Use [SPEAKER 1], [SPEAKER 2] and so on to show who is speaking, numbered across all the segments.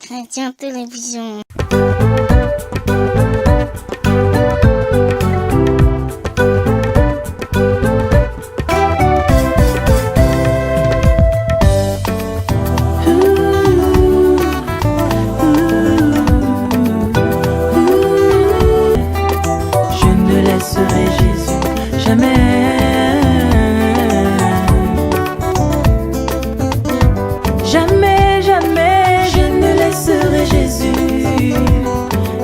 [SPEAKER 1] Chrétien Télévision.
[SPEAKER 2] Je ne laisserai Jésus jamais. Jamais, jamais, je ne laisserai Jésus.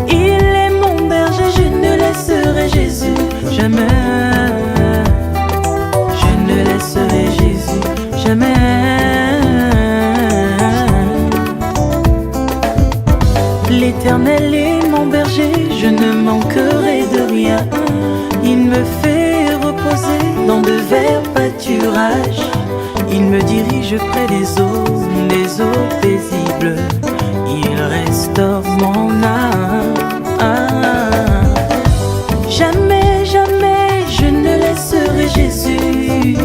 [SPEAKER 2] Il est mon berger, je ne laisserai Jésus jamais. Je ne laisserai Jésus jamais. L'Éternel est mon berger, je ne manquerai de rien. Il me fait reposer dans de verts pâturages. Il me dirige près des eaux paisibles. Il restaure mon âme. Jamais, jamais, je ne laisserai Jésus.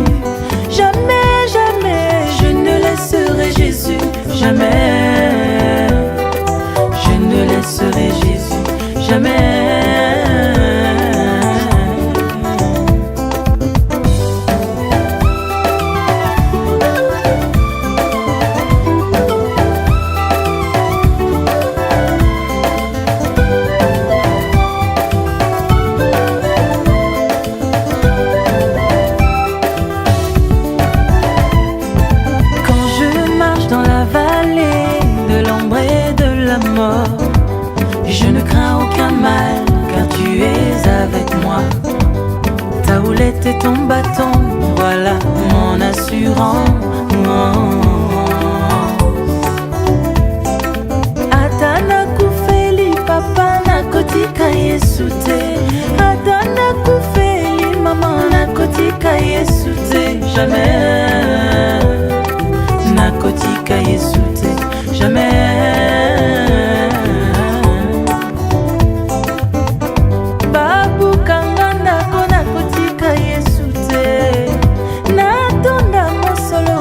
[SPEAKER 2] Jamais, jamais, je ne laisserai Jésus. Jamais, je ne laisserai Jésus. Jamais. Je ne crains aucun mal, car tu es avec moi. Ta houlette et ton bâton, voilà mon assurance. Ata nakufeli papa nakotika Yesu te. Ata nakufeli mama nakotika Yesu te. Jamais nakotika Yesu te. Jamais. Solo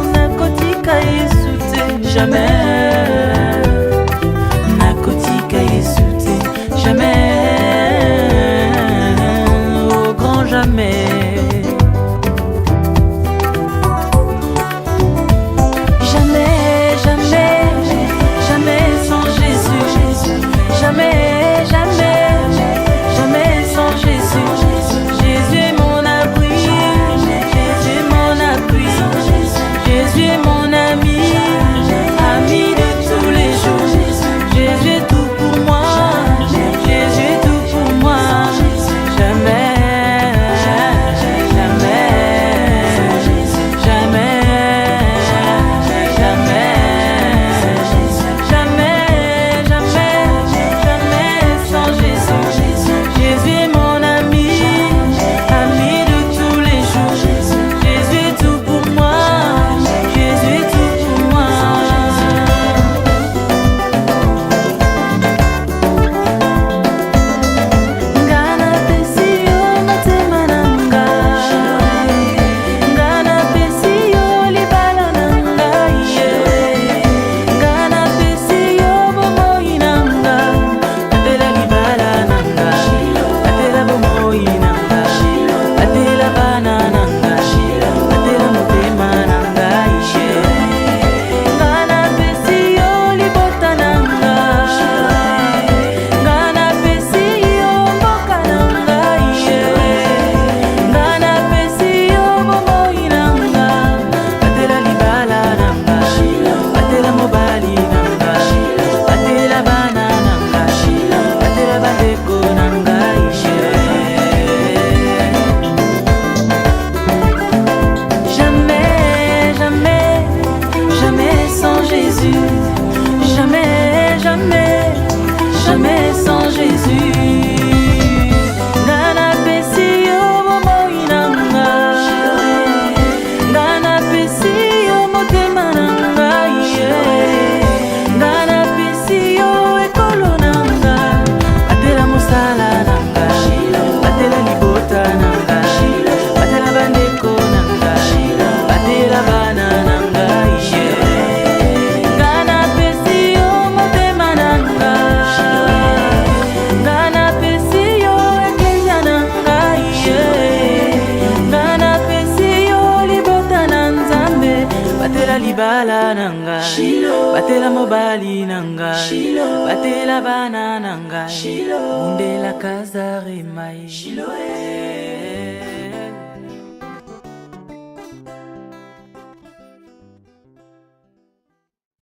[SPEAKER 2] libala nanga, batela mobali nanga, batela bana nanga, mundela kazare mai.